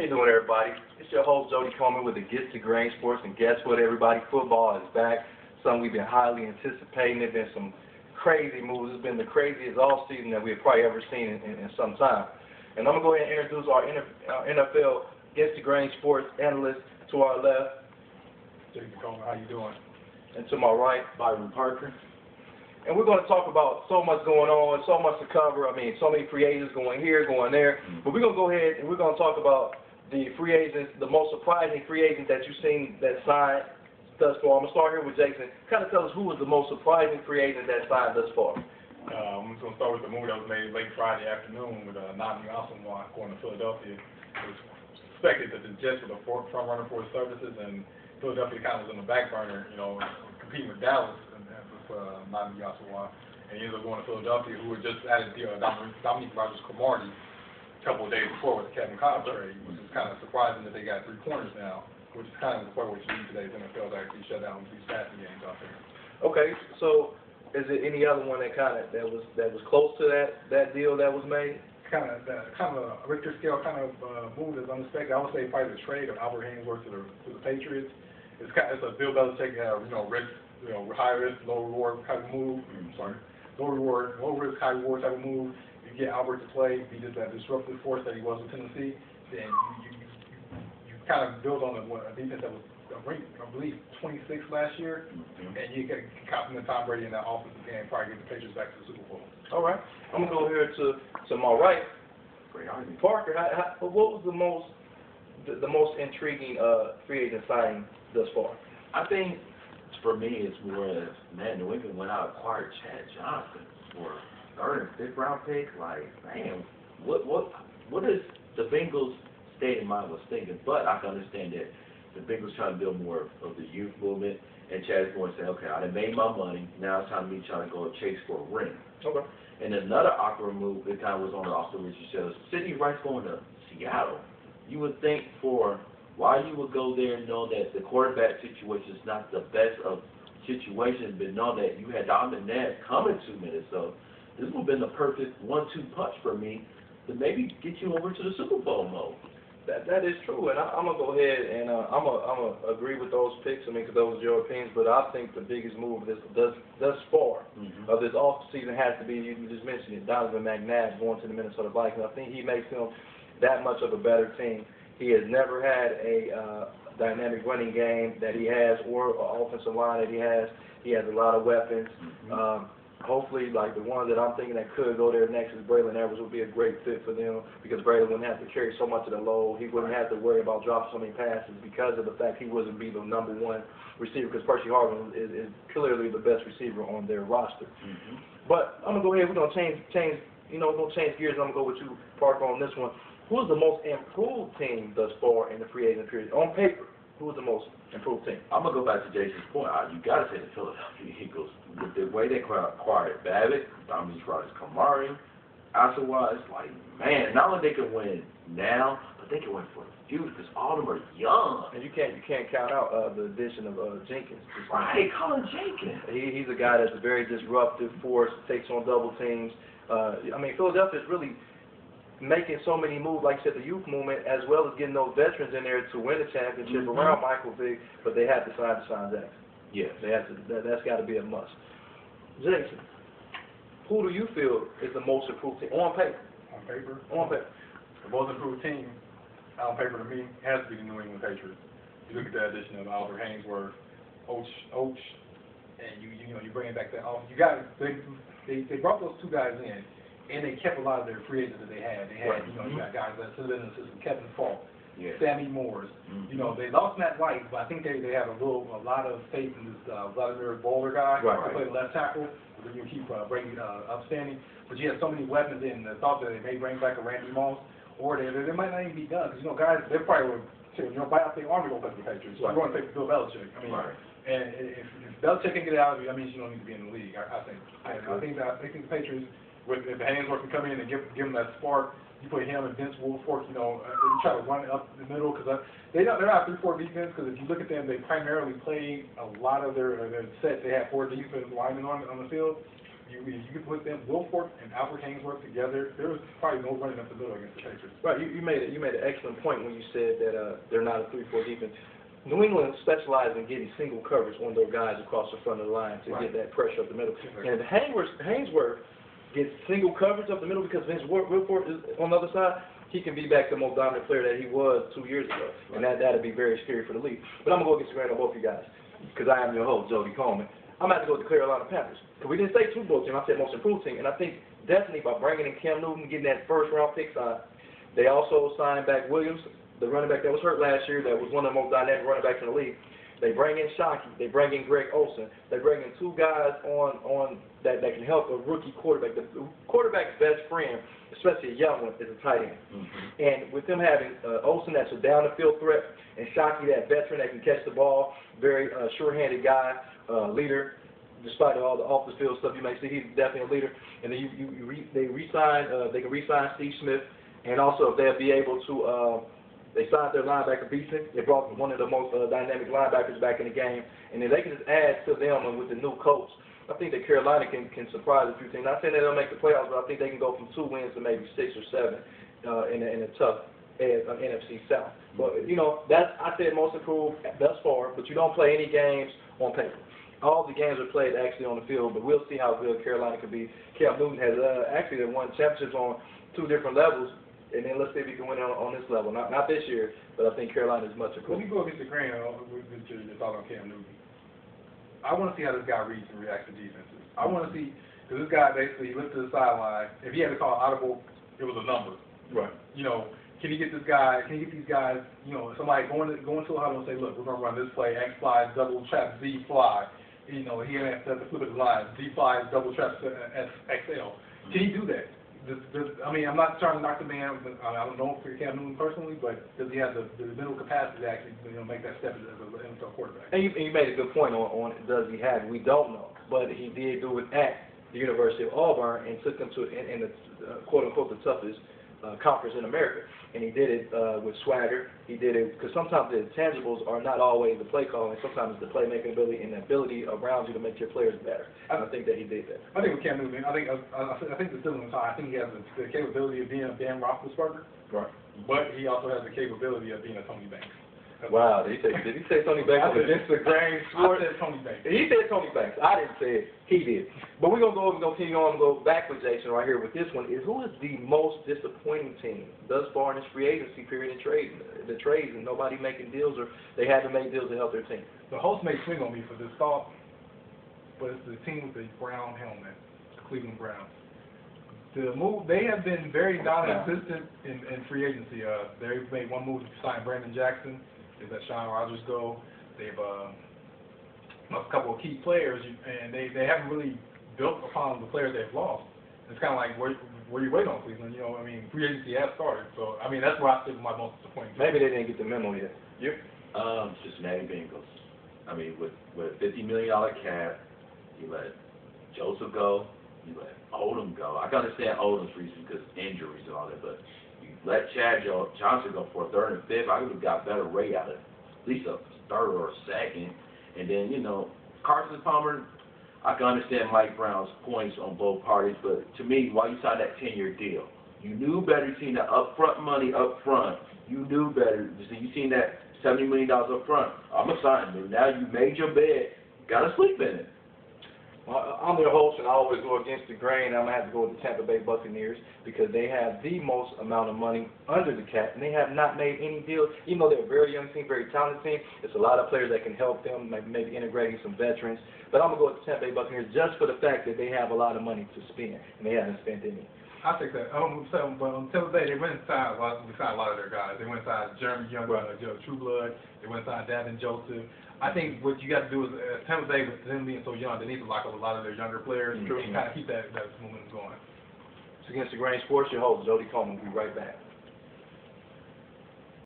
How you doing, everybody? It's your host, Jody Coleman, with the Gets to Grain Sports, and guess what, everybody? Football is back. Something we've been highly anticipating. There's been some crazy moves. It's been the craziest off-season that we've probably ever seen in some time. And I'm going to go ahead and introduce our NFL Gets to Grain Sports analyst. To our left, Jody Coleman, how you doing? And to my right, Byron Parker. and we're going to talk about so much going on, so much to cover. I mean, so many free agents going here, going there. But we're going to go ahead and we're going to talk about the free agents, the most surprising free agent that you've seen that signed thus far. I'm going to start here with Jason. Kind of tell us who was the most surprising free agent that signed thus far. I'm just going to start with the move that was made late Friday afternoon with Nami Asamoah going to Philadelphia. It was expected that the Jets were the front runner for his services, and Philadelphia kind of was on the back burner, competing with Dallas and with Nami Asamoah. And he ended up going to Philadelphia, who had just added Dominique Rodgers-Cromartie a couple of days before with the Kevin Cobb trade, which is kind of surprising that they got 3 corners now, which is kind of the part what you need today's NFL to actually shut down these passing games out there. Okay, so is there any other one that was close to that deal that was made? Kind of a Richter scale move is unexpected. I would say probably the trade of Albert Haynesworth to the Patriots. It's a Bill Belichick, risk, high risk, low reward type of move. Low risk, high reward type of move. You get Albert to play, be just that disruptive force that he was with Tennessee. Then you kind of build on a defense that was I believe 26 last year, and you get confident Tom Brady in that offensive game, probably get the Patriots back to the Super Bowl. All right, I'm gonna go here to my right. Parker, what was the most intriguing free agent signing thus far? I think for me it's more as New England went out and acquired Chad Johnson for 3rd and 5th round pick. Like, man, what is the Bengals state of mind was thinking? But I can understand that the Bengals trying to build more of the youth movement, and Chad's going to say, okay, I done made my money. Now it's time for me trying to go and chase for a ring. Okay. And another awkward move that kind of was on the off the Richard show, Sidney Rice going to Seattle. You would think for why you would go there and know that the quarterback situation is not the best of situations, but know that you had Donovan Nash coming to Minnesota. This would have been the perfect 1-2 punch for me to maybe get you over to the Super Bowl mode. That is true, and I'm gonna go ahead and I'm gonna agree with those picks. I mean, because those are your opinions, but I think the biggest move thus far of this off season has to be, you just mentioned it, Donovan McNabb going to the Minnesota Vikings. I think he makes them that much of a better team. He has never had a dynamic running game that he has, or an offensive line that he has. He has a lot of weapons. Hopefully, like the one that I'm thinking that could go there next is Braylon Edwards. Would be a great fit for them because Braylon wouldn't have to carry so much of the load. He wouldn't have to worry about dropping so many passes because of the fact he wouldn't be the #1 receiver, because Percy Harvin is clearly the best receiver on their roster. But I'm gonna go ahead. We're gonna change. We're gonna change gears. I'm gonna go with you, Parker, on this one. Who's the most improved team thus far in the free agent period on paper? Who was the most improved team? I'm going to go back to Jason's point. You got to say the Philadelphia Eagles. With the way they acquired Babbitt, Dominique Rodgers-Cromartie, Asamoah, it's like, man, not only they can win now, but they can win for the future because all of them are young. And you can't count out the addition of Jenkins. Right, Colin Jenkins. He's a guy that's a very disruptive force, takes on double teams. I mean, Philadelphia is really making so many moves, like you said, the youth movement, as well as getting those veterans in there to win the championship around Michael Vick, but they have to sign Deshaun Jackson. Yes. They have to. That's got to be a must. Jason, who do you feel is the most improved team on paper? On paper? On paper. The most improved team on paper to me has to be the New England Patriots. You look at the addition of Albert Haynesworth, Oach, and you bring back that offense. They brought those 2 guys in. And they kept a lot of their free agents that they had. They had, you got guys that stood in the system, Kevin Falk, Sammy Morris. They lost Matt White, but I think they have a lot of faith in this Vladimir Bowler guy who played left tackle. Then you keep bringing upstanding. But you have so many weapons in the thought that they may bring back a Randy Moss, or they might not even be done. Because, guys, they probably would, buy out their army to go play for the Patriots. You're going to play for Bill Belichick. I mean, and if Belichick can get it out of you, that means you don't need to be in the league, I think. I think the Patriots, if the Haynesworth can come in and give them that spark, you put him and Vince Wilfork, you try to run it up the middle, because they're not 3-4 defense, because if you look at them, they primarily play a lot of their set. They have 4 defensive linemen on the field. you could put them, Wilfork and Albert Hainsworth together, there's probably no running up the middle against the Patriots. Right, you made an excellent point when you said that they're not a 3-4 defense. New England specializes in getting single coverage on their guys across the front of the line to get that pressure up the middle. And if Hainsworth gets single coverage up the middle because Vince Wilfork is on the other side, he can be back the most dominant player that he was 2 years ago. And that'd be very scary for the league. But I'm going to go against the grain on both of you guys because I am your host, Jody Coleman. I'm going to have to go with the Carolina Panthers. Because we didn't say Super Bowl team, I said most improved team. And I think definitely by bringing in Cam Newton, getting that first-round pick side, they also signed back Williams, the running back that was hurt last year, that was one of the most dynamic running backs in the league. They bring in Shockey. They bring in Greg Olsen. They bring in 2 guys on that can help a rookie quarterback. The quarterback's best friend, especially a young one, is a tight end. And with them having Olsen, that's a down-the-field threat, and Shockey, that veteran that can catch the ball, very sure-handed guy, leader. Despite all the off-the-field stuff you may see, he's definitely a leader. And then they can re-sign Steve Smith, and also they'll be able to. They signed their linebacker Beason. They brought one of the most dynamic linebackers back in the game, and then they can just add to them and with the new coach. I think that Carolina can surprise a few teams. Not saying they'll make the playoffs, but I think they can go from 2 wins to maybe 6 or 7 in a tough NFC South. But you know, I said most improved thus far, but you don't play any games on paper. All the games are played actually on the field, but we'll see how good Carolina can be. Cam Newton has actually won championships on 2 different levels. And then let's see if he can win on this level. Not this year, but I think Carolina is much improved. When you go against the grain with your thought on Cam Newton, I want to see how this guy reads and reacts to defenses. I want to see, because this guy basically looked to the sideline. If he had to call audible, it was a number. Right. You know, can he get these guys, you know, somebody going to a huddle and say, look, we're going to run this play, X fly, double trap, Z fly. You know, he has to flip his line, Z fly, double trap, XL. Can he do that? I mean, I'm not trying to knock the man. I don't know for Cam Newton personally, but does he have the mental capacity to actually make that step as an NFL quarterback? And you made a good point on does he have it? We don't know, but he did do it at the University of Auburn and took them to in the quote unquote the toughest conference in America, and he did it with swagger. He did it because sometimes the intangibles are not always the play calling. Sometimes it's the playmaking ability and the ability around you to make your players better. And I think that he did that. I think with Cam Newton, I think the ceiling is high. I think he has the capability of being a Ben Roethlisberger, right? But he also has the capability of being a Tony Banks. Wow, did he say Tony Banks against the grain sport? I said Tony Banks. He said Tony Banks. I didn't say it. He did. But we're going to continue on and go back with Jason right here with this one. Who is the most disappointing team thus far in this free agency period in the trades and nobody making deals or they haven't made deals to help their team? The host may swing on me for this thought, but it's the team with the brown helmet, the Cleveland Browns. They have been very non-existent in free agency. They've made one move to sign Brandon Jackson. They've let Sean Rogers go. They've lost a couple of key players, and they haven't really built upon the players they've lost. It's kind of like where you wait on Cleveland. You know, I mean, free agency has started. So I mean, that's where I think my most disappointing. Maybe they didn't get the memo yet. You? Cincinnati Bengals. I mean, with a $50 million cap, you let Joseph go. You let Odom go. I can understand Odom's reason because injuries and all that, but you let Chad Johnson go for a 3rd and 5th. I would have got better rate out of at least a 3rd or a 2nd. And then, you know, Carson Palmer, I can understand Mike Brown's points on both parties, but to me, why you signed that 10-year deal? You knew better. You seen the upfront money up front. You knew better. You seen that $70 million up front. I'm going to sign it. Now you made your bed. Got to sleep in it. I'm their host, and I always go against the grain. I'm going to have to go with the Tampa Bay Buccaneers because they have the most amount of money under the cap, and they have not made any deals. Even though they're a very young team, very talented team, it's a lot of players that can help them, maybe integrating some veterans. But I'm going to go with the Tampa Bay Buccaneers just for the fact that they have a lot of money to spend, and they haven't spent any. I think that. But on Tampa Bay, they went and signed a lot of their guys. They went and signed Jeremy Young, Joe Trueblood. They went and signed Davin Joseph. I think what you got to do is, Tampa Bay, with them being so young, they need to lock up a lot of their younger players and kind of keep that momentum going. It's Against the Grain Sports, your host, Jody Coleman. We'll be right back.